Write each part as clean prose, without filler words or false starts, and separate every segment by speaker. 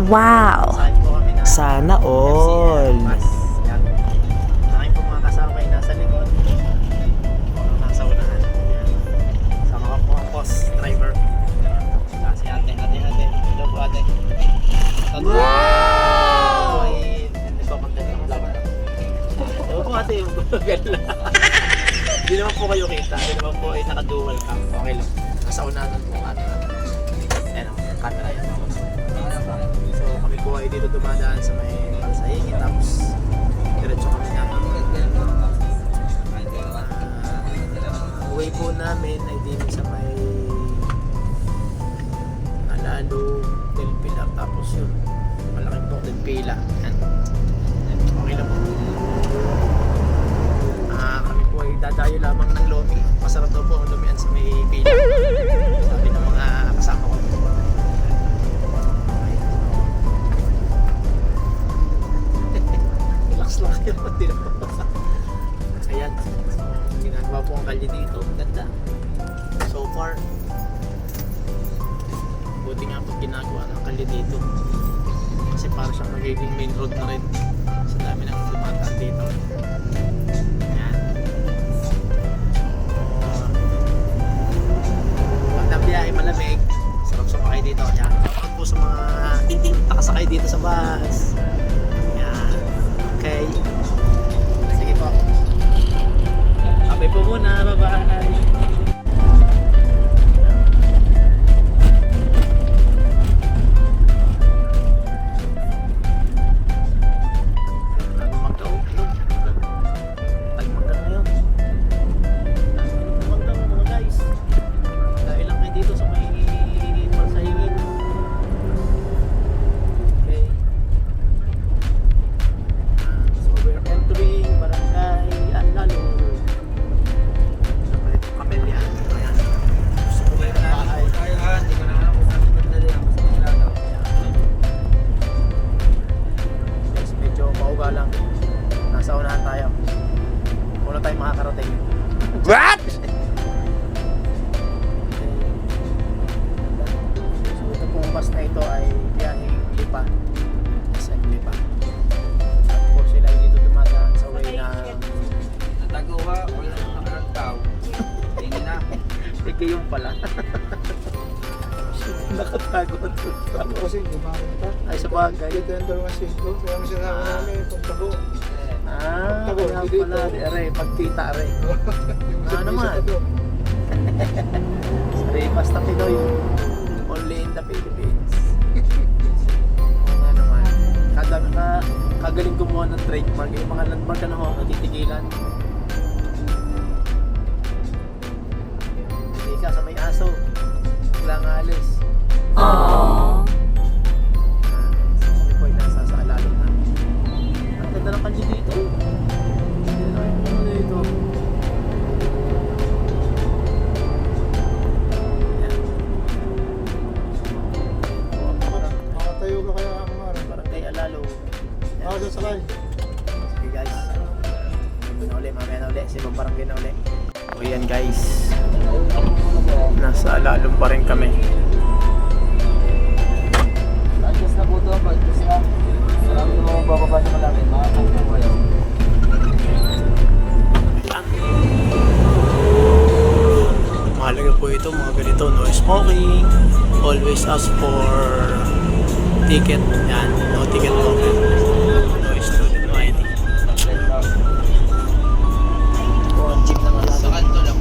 Speaker 1: Wow!
Speaker 2: Saan po kami na
Speaker 3: Sana all.
Speaker 2: bus. Yan. Aking po mga kasama kayo nasa likod. Ako nasa unahan. Yan. Sama ko po ang boss driver. Si ate. Hello po ate. Wow! Ay, nagpapantin ng vlog. Hello po ate. Hindi naman po kayo kita. Hindi naman po ay naka-dual cam. Okay lang. Nasa unahan po ang camera. Ayan ang camera yan. So kami po ay dito dumadaan sa may Palsahingin. Tapos diretso kami na way po namin ay din sa may Alalo del Pilar. Tapos yun malaking po del Pilar. Yan. Okay lang po. Kami po ay dadayo lamang ng Lomi. Masarap daw po ang Lomian sa may Pilar. Sabi ng mga kasama ko. Relax lang kayo. Hindi na po. Ayan. Ginagawa po ang kalye dito. Ganda. So far. Buti nga po ginagawa ng kalye dito. Kasi para siyang magiging main road na rin. Sa dami ng dumataan dito. Ayan. Magandang biyahe, malamig. Sarap sumakay dito. Ayan. Shoutout po sa mga nakasakay dito sa bus. Ayan. Okay. Sige po. Abay po muna. Bye-bye.
Speaker 3: What?
Speaker 2: So ito pong bus na ito ay biyaheng Lipa. SM Lipa. At po sila ay dito dumadaan sa way na
Speaker 4: Nataguha, wala nang nakaragtaw. Hindi na.
Speaker 2: Ike yung pala. Nakatago ito.
Speaker 5: Ako kasi gumawa pa.
Speaker 2: Ay sa bagay.
Speaker 5: Dito yung dalawang singko. Kaya ang sinasabi namin, pagtago.
Speaker 2: Kaya pala. Are, pagkita are. Naman. Sorry, basta Pinoy. Only in the Philippines. Nga naman. Kagaling gumawa ng trademark. Yung mga landmark na ho, natitigilan. Hindi ka sa may aso. Biglang alis.
Speaker 1: Aww.
Speaker 2: So kami po ay nasa sa Alalo na. Ang ganda ng kanji dito. Hindi na yung ano dito.
Speaker 5: Makatayo ka kaya ako mara.
Speaker 2: Barangay Alalo.
Speaker 5: Ako sa sakay.
Speaker 2: Sige guys. Mamaya na uli. Sibang barangay na uli. O yan guys. Nasa Alalo pa rin kami.
Speaker 4: Adjust na po ito. Adjust na. Marami mo bababa sa malaki. Makakang po kayo.
Speaker 2: Mahalaga po ito mga ganito. No smoking. Always ask for ticket. Yan. No ticket token. No student no ID. Ang jeep na malaki.
Speaker 4: Sa kanto lang.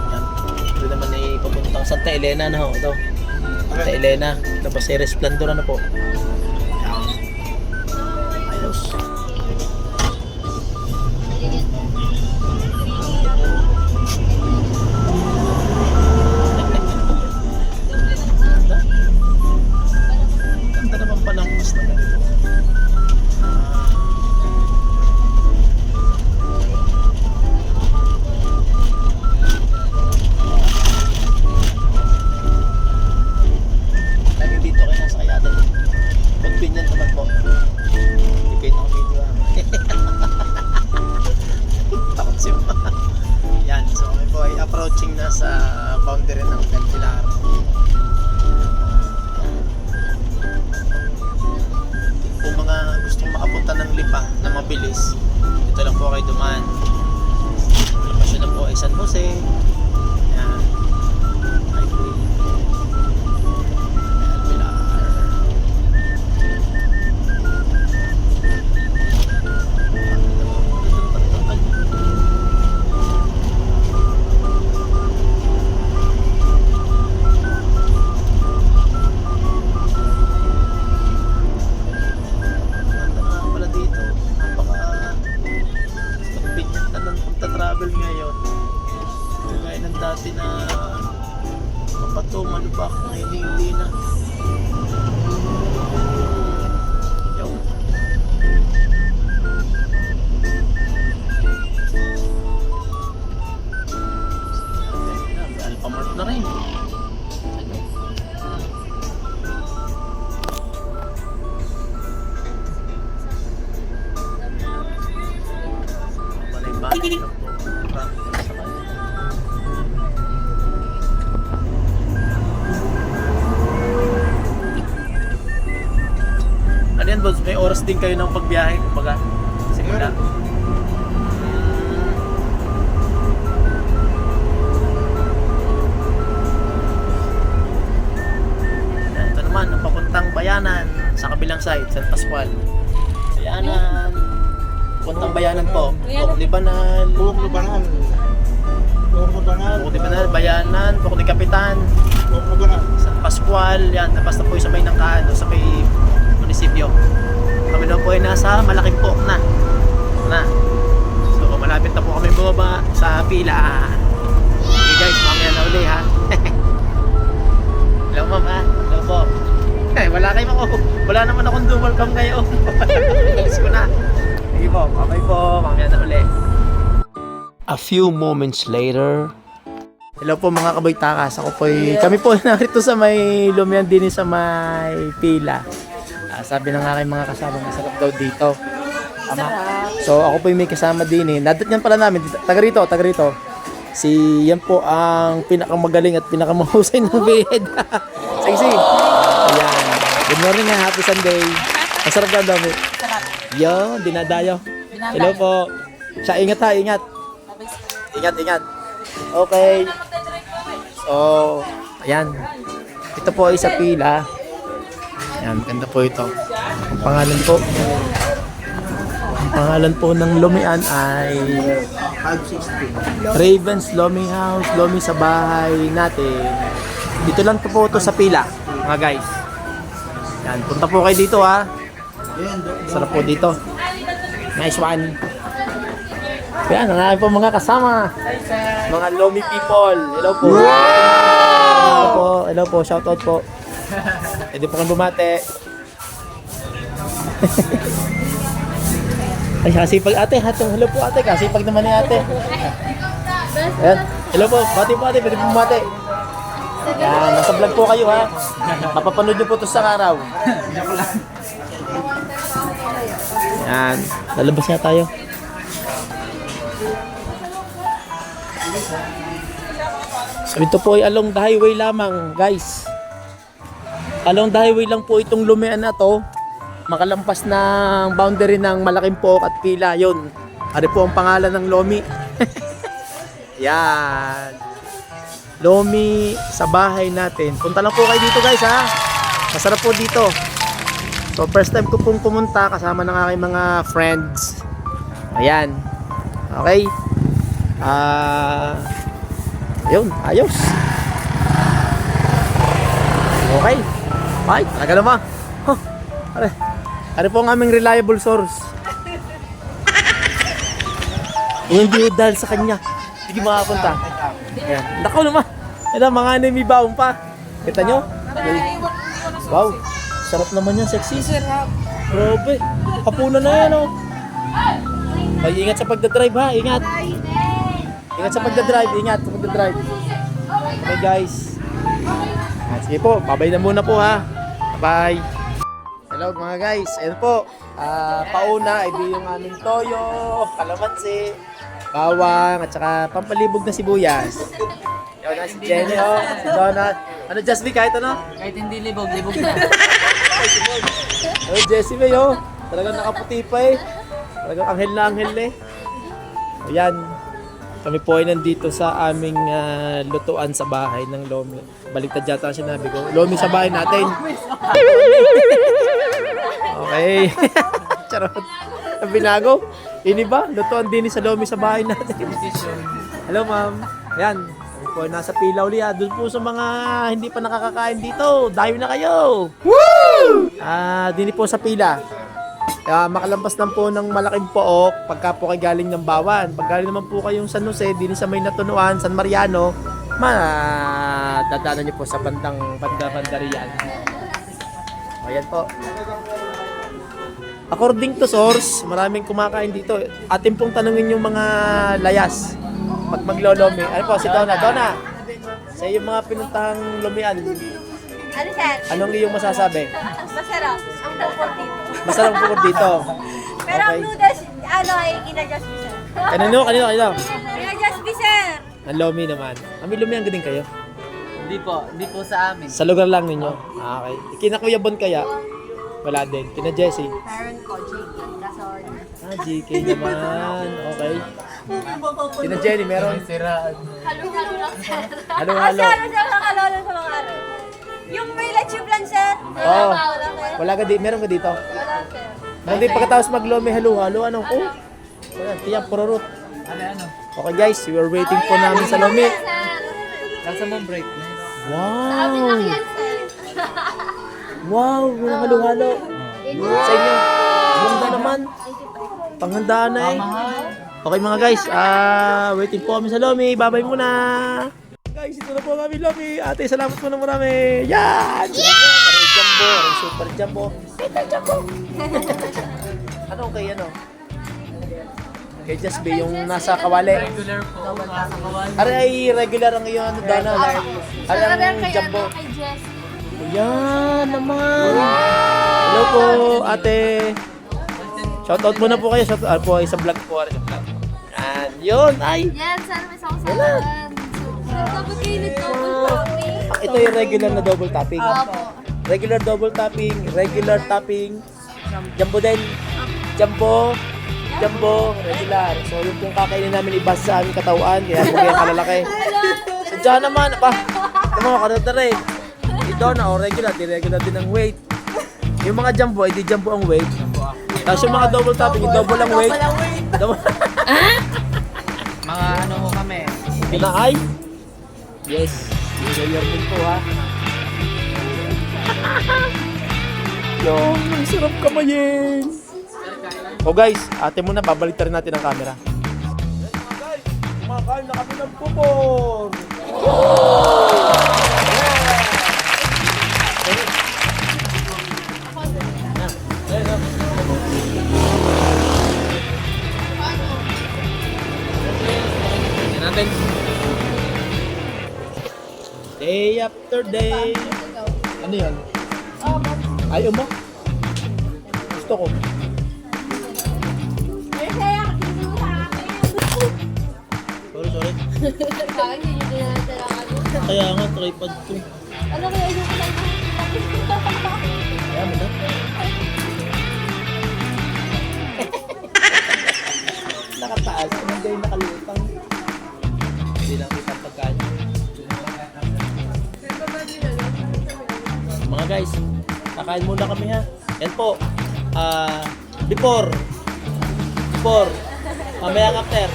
Speaker 2: Yan. Ito naman ay papuntang Santa Elena na ho. Ito. Santa Elena. Tapos ay Resplendor na po. Yan. Ayos. Ganda naman palang mas na ganito. Lagi dito kayo nasa kaya din. Convenient naman po. Hindi kayo nakakita mabilis, dito lang po kayo dumaan. Lokasyon na po ay San Jose. Yan. Highway. Ayan, Pilar. Ganda nga pala dito. Convenient na ng pagta-travel ngayon. Kagaya ng dati na mapato, malubak, ngayon hindi na. Yung Alphamart na rin. Malay ba? Ano yan, boss? May oras din kayo ng pagbiyahe, kumbaga. Simula. Ito naman, ang papuntang Bayanan sa kabilang side, San Pascual. Bayanan. Papuntang Bayanan po. Pok ni Banal.
Speaker 5: Buhok na banal. Buhok na banal.
Speaker 2: Pok ni Banal, Bayanan, Pok ni Kapitan,
Speaker 5: Buhok na banal.
Speaker 2: San Pascual. Yan, tapos na po yung sa may Nangkaan, sa may munisipyo. Kami na po ay nasa Malaking Pok na. So, malapit na po kami bumaba sa pila. Okay guys, mamaya na uli ha. Hello ma'am ha. Hello po. Wala naman akong dual cam ngayon. Alis ko na. Sige po, bye po. Mamaya na uli. A few moments later. Hello po mga kabaytakas. Kami po narito sa may Lumian din sa may pila. Sabi ng aking mga kasama, masarap daw dito. Tama. So ako po yung may kasama din eh. Nadatyan pala namin, taga rito. Si yan po ang pinakamagaling at pinakamahusay ng bid. Sige. Ayan. Good morning ha, happy Sunday. Masarap daw dami. Yo, dinadayo. Hello po. Siya, ingat ha, ingat. Ingat. Okay. So, ayan. Ito po ay sa pila. Ayan, ganda po ito. Ang pangalan po ng Lumian ay
Speaker 5: 560.
Speaker 2: Ravens Lomi House, Lomi sa bahay natin. Dito lang po ito sa pila, mga guys. Yan, punta po kayo dito ha. Sarap po dito. Nice one. Yan, ang aking po mga kasama. Mga Lomi people. Hello po. Hello po, shoutout po. Pwede po kang bumate. Ay, kasipag ate. Hello po ate. Kasipag naman ni ate. Ayan. Hello po. Bati po ate. Pwede po bumate. Ayan. Nasa vlog po kayo ha. Mapapanood nyo po ito sa araw. Ayan. Lalabas nga tayo. So ito po ay along the highway lamang guys. Along the highway lang po itong Lumian na to. Makalampas ng boundary ng Malaking Pok at Pila. Yun. Ari po ang pangalan ng Lomi. Yan. Lomi sa bahay natin. Punta lang po kayo dito guys ha. Masarap po dito. So first time ko pong pumunta kasama ng aking mga friends. Ayan. Okay. Ayun. Ayos. Okay. Ay, talaga naman. Huh. Ano po ang aming reliable source? Hindi dahil sa kanya. Hindi makapunta. Ayan. Nakaw naman. Ayan, mga anime baong pa. Kita nyo? Wow. Sarap naman yan, sexy. Grabe. Hapunan na yan, oh. Ay, ingat sa pagdadrive ha. Ingat. Ingat sa pagdadrive. Ingat sa pagdadrive. Okay guys. Sige po. Babay na muna po ha. Bye. Hello mga guys. Ayan po. Pauna ay di yung aming toyo, kalamansi, bawang, at saka pampalibog na sibuyas. Yun na si Jenny, oh. Si Donald. Ano, Jasmine, kahit ano?
Speaker 1: Kahit hindi libog, libog na.
Speaker 2: Oh, Jessie May, oh. Talagang nakaputi pa eh. Talagang anghel na anghel eh. Ayan. Kami po ay nandito sa aming lutuan sa bahay ng Lomi. Baliktad yata ang sinabi ko. Lomi sa bahay natin. Okay. Charot. Ang binago. Ini ba? Lutuan din sa Lomi sa bahay natin. Hello ma'am. Ayan. Kami po ay nasa pila uli ha. Doon po sa mga hindi pa nakakakain dito. Dayo na kayo. Woo! Dini po sa pila. Makalampas lang po ng malaking pook pagka po kayo galing ng Bawan. Pag galing naman po kayong San Jose, din sa may Natunuan, San Mariano, dadaanan niyo po sa bandang Bandarian. Ayan po. According to source, maraming kumakain dito. Atin pong tanungin yung mga layas pag maglolomi. Ano po, si Donna. Donna, sa yung mga pinuntahang lumian,
Speaker 1: Ano sir?
Speaker 2: anong iyong masasabi?
Speaker 1: Masarap. Ang bukod dito.
Speaker 2: Masarap po dito.
Speaker 1: Pero ang
Speaker 2: Okay.
Speaker 1: noodles, ano ay kina-just me sir.
Speaker 2: Kanino?
Speaker 1: Kina-just me sir.
Speaker 2: Ang lomi naman. May lumian ka din kayo?
Speaker 4: Hindi po sa amin.
Speaker 2: Sa lugar lang ninyo? Okay. Kina Kuya Bon kaya? Wala din. Kina Jessie?
Speaker 1: Parent ko, JK. Gasol.
Speaker 2: GK naman. Okay. Kina Jenny, meron?
Speaker 4: Siraan.
Speaker 1: Halo-halo lang sir.
Speaker 2: Halo-halo.
Speaker 1: Sa mga lolo sa mga ano. Yung may lechib lang sir.
Speaker 2: Oo.
Speaker 1: Wala sir.
Speaker 2: Wala ka dito. Meron ka dito?
Speaker 1: Wala sir.
Speaker 2: Meron din pagkatapos maglomi halo-halo. Anong? Oh. Wala. Tiyak, pururot.
Speaker 4: Ano?
Speaker 2: Okay guys, we are waiting po namin sa lomi.
Speaker 4: Nasa mong break na.
Speaker 2: Wow!
Speaker 1: Yan sir.
Speaker 2: Wow! May halo-halo. Sa inyo. Ganda naman. Panghandaan na eh. Okay mga guys, waiting po kami sa lomi. Bye-bye muna. Guys, ito na po kami lomi. Ate, salamat po na marami. Yan! Aray jumbo, aray super jumbo. Super jumbo. Ano kay ano? Kay Just Be, yung nasa kawali.
Speaker 4: Regular po. Nasa kawan.
Speaker 2: Aray ay regular ang iyong ano, Dana. Aray ang jumbo.
Speaker 1: Kay Jess.
Speaker 2: Yan naman. Hello po, ate. Shoutout muna po kayo. Shoutout po sa vlog po. Sa vlog. Yan, yun. Ay,
Speaker 1: Yan, sana may sausawan. Sir, dapat kayo nag-double topping.
Speaker 2: ito yung regular na double topping.
Speaker 1: Opo.
Speaker 2: Regular double topping, regular topping. Jumbo din. Jumbo. Jumbo, regular. So yung pong kakainin namin ibas sa aming katawan. Kaya po kaya kalalaki. Sadya naman. Aba, ito mga karata rin. Ito na, regular. Di regular din ang weight. Yung mga jumbo, di jumbo ang weight. Tapos yung mga double topping, double ang weight. Double.
Speaker 4: Mga ano ho kami.
Speaker 2: Na ay? Yes. Regular din po ha. Yung, ang sarap kamayin. O guys, ate muna, babalik rin natin ang camera. Yes mga guys, kumakain na kami ng pupor. Yan natin. Day after day. Ano yan? Ayaw mo? Gusto ko. Sorry.
Speaker 1: Bakit hindi nyo dinadala ka?
Speaker 2: Kaya nga, tripod to.
Speaker 1: Ano kaya yung kulay mo?
Speaker 2: Kaya mo na. Nakataas, hindi yung nakalutang. Hindi lang kita pagkain. Mga guys, kakain muna kami ha. Yan po. Before. Mamaya ang after.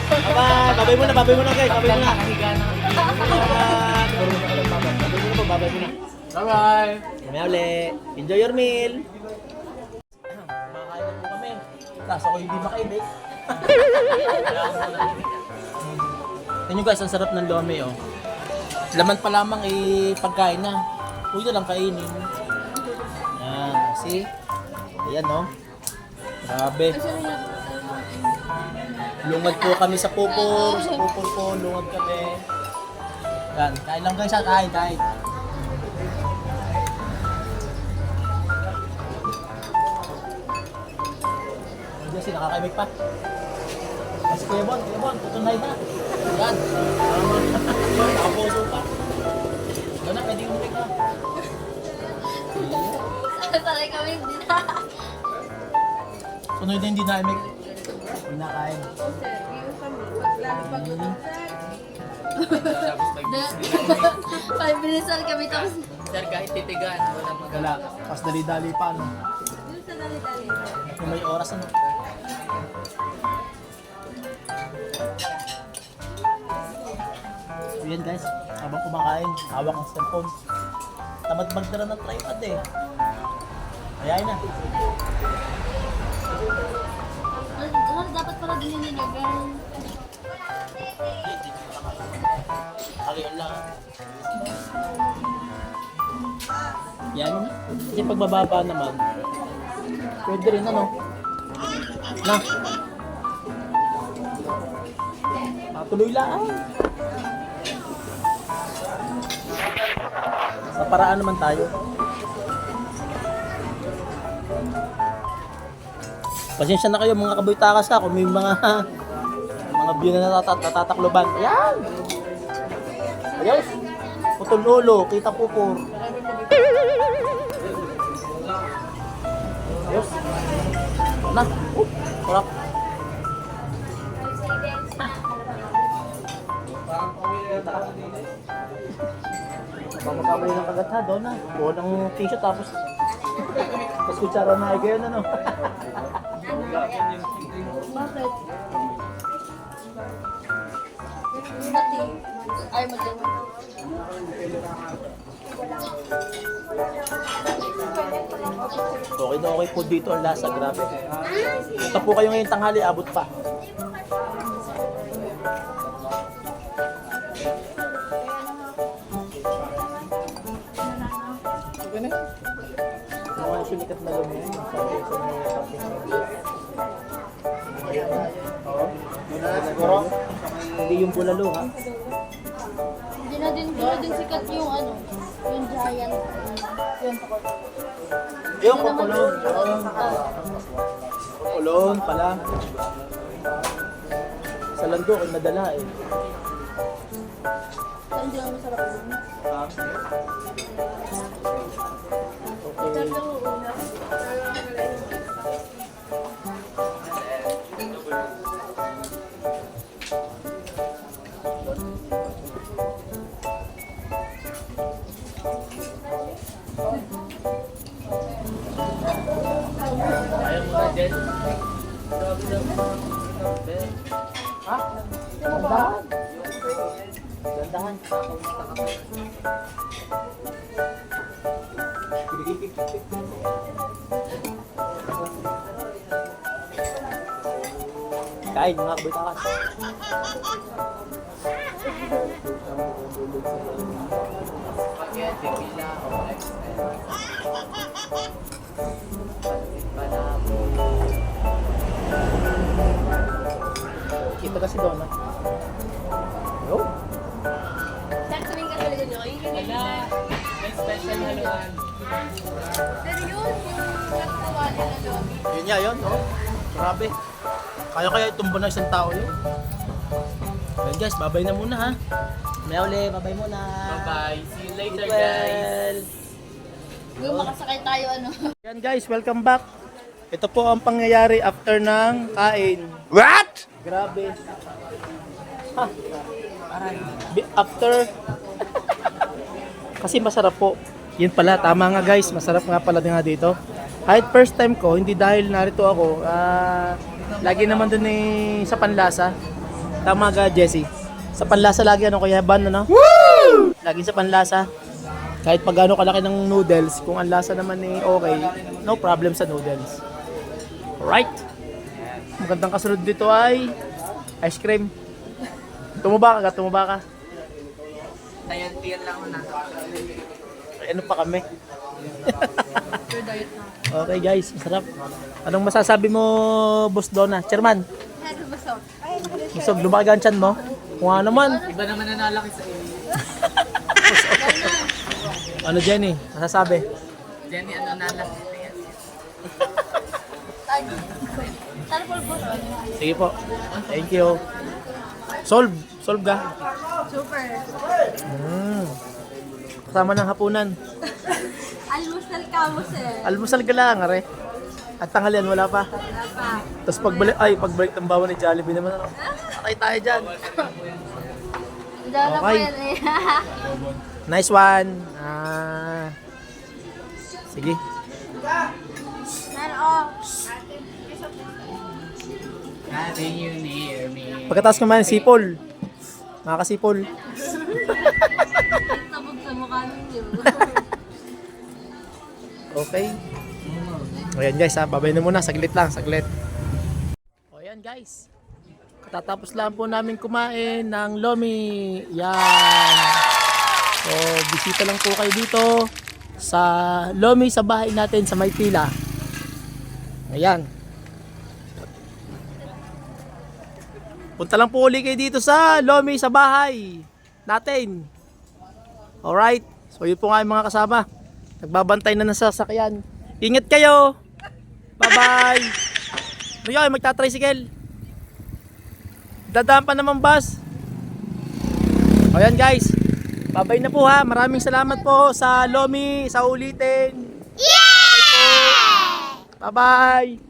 Speaker 2: Babay muna guys. Babay muna.
Speaker 4: Nakahiga na.
Speaker 2: Babay muna.
Speaker 4: Bye-bye.
Speaker 2: Mamaya ulit. Enjoy your meal. Makakain na po kami. Kaso ako hindi makaibig. Tingnan nyo guys, ang sarap ng lomi oh. Laman pa lamang pagkain na. Uy na lang kainin. Yan, see? Ayan oh. Grabe. Lungad po kami sa pupor. Sa pupor po, lungad kami. Yan, kain lang guys, kain. Kasi nakakaimik pa. Kasi Kuya Bon, tutunay na. Yan. Nakaposo pa. Doon na, pwede umimik na.
Speaker 1: Sanay kami hindi na.
Speaker 2: Sunod na hindi na imik. Pinakain.
Speaker 1: Oo, sir. Iyon kami. Paglalipag ko lang, sir.
Speaker 4: Tapos
Speaker 1: 5 minutes lang kami tapos
Speaker 4: Sir, kahit titigan, walang
Speaker 2: Wala.
Speaker 4: magala.
Speaker 2: Tapos dali-dali pa, no?
Speaker 1: yun sa dali-dali.
Speaker 2: Kung may oras, ano? So yan guys, habang kumakain, hawak ang cellphone. Tamad magdala ng tripod eh. Ayayin na.
Speaker 1: Ano dapat pala din nilagay?
Speaker 2: Ayun lang. Yan. Kasi pagbababa naman, pwede rin ano. Na. Matuloy lang. Sa paraan naman tayo. Pasensya na kayo mga kaboy takas ha kung may mga view na natatakloban. Ayan! Ayos! Putol ulo, kita pupur. Ayos! Na! Sarap! Mamakabay ng kagat ha, doon na. Doon ang tissue tapos kutsara na ay ganyan ano.
Speaker 1: Bakit? Mati. Ay, mati.
Speaker 2: Okay na okay po dito ang lasa, grabe. Punta po kayo ngayong tanghali, abot pa. Mga sumikat na lumi yan.
Speaker 5: Siguro?
Speaker 2: Hindi yung bulalo ha.
Speaker 1: Hindi na din sikat yung ano, yung giant. Yun.
Speaker 2: Yung kukulon. Kukulon pala. Sa lando ko nadala eh.
Speaker 1: So, hindi lang masarap yun.
Speaker 2: Okay.
Speaker 4: Ayaw mo na din. Grabe naman.
Speaker 2: Ha? Dandahan. Dandahan. Kain mga kabitakas.
Speaker 4: Spaghetti, pila, o XL. Panabo.
Speaker 2: Kita kasi doon ha. Yo.
Speaker 1: Sir, tumingin ka talaga nyo. Yung
Speaker 4: Wala. May special haluan.
Speaker 1: Pero yun, yung nagkawali na lobby.
Speaker 2: Yun nga yun, oh. Grabe. Kaya itumba na isang tao yun. Well guys, babay na muna ha. May uli, babay muna.
Speaker 4: Bye-bye. See you later,
Speaker 2: Well.
Speaker 4: guys.
Speaker 1: Yung makasakay tayo, ano.
Speaker 2: Yan guys, welcome back. Ito po ang pangyayari after ng kain. What? Grabe. Ha? After. Kasi masarap po. Yun pala, tama nga guys, masarap nga pala nga dito. Kahit first time ko, hindi dahil narito ako, lagi naman dun sa panlasa. Tama ka, Jessie. Sa panlasa lagi ano, kaya ban ano? Woo! Lagi sa panlasa. Kahit pag gano'ng kalaki ng noodles, kung ang lasa naman okay, no problem sa noodles. Alright. Magandang kasunod dito ay ice cream. Tumaba ka, tumaba ka.
Speaker 4: Tayan-tiyan lang ako na.
Speaker 2: Ano pa kami? Okay guys, masarap. Anong masasabi mo, Boss Donna? Chairman,
Speaker 1: Head busog.
Speaker 2: busog, lumaki ang tiyan mo? Kung ano naman.
Speaker 4: Iba naman nanalaki sa iyo.
Speaker 2: Ano Jenny, masasabi?
Speaker 4: Jenny, ano nalaki?
Speaker 1: Sana pulbos.
Speaker 2: Sige po. Thank you. Solve ka.
Speaker 1: Super.
Speaker 2: Kasama ng hapunan.
Speaker 1: Almusal ka mo, sir.
Speaker 2: Almusal ka lang, are. At tanghalian, wala pa. Tapos pagbalik ng bawa ni Jollibee naman, ano? Patay tayo dyan.
Speaker 1: Dala po
Speaker 2: Okay.
Speaker 1: yan eh.
Speaker 2: Nice one. Sige.
Speaker 4: Having you near me.
Speaker 2: Pagkatapos kumain, sipol. Mga kasipol.
Speaker 1: Tabog sa mukha ninyo.
Speaker 2: Okay. Ayan guys, babay na muna. Saglit lang, saglit. O ayan guys. Katatapos lang po namin kumain ng lomi. Yan. So, bisita lang po kayo dito sa lomi sa bahay natin sa Maytila. Ayan. Punta lang po uli kayo dito sa lomi sa bahay natin. Alright. So, yun po nga yung mga kasama. Nagbabantay na ng sasakyan. Ingat kayo. Bye-bye. Ano yun? Magta-tricycle. Dadaan pa naman bus. O yan guys. Bye-bye na po ha. Maraming salamat po sa lomi. Sa ulitin. Yeah! Bye-bye.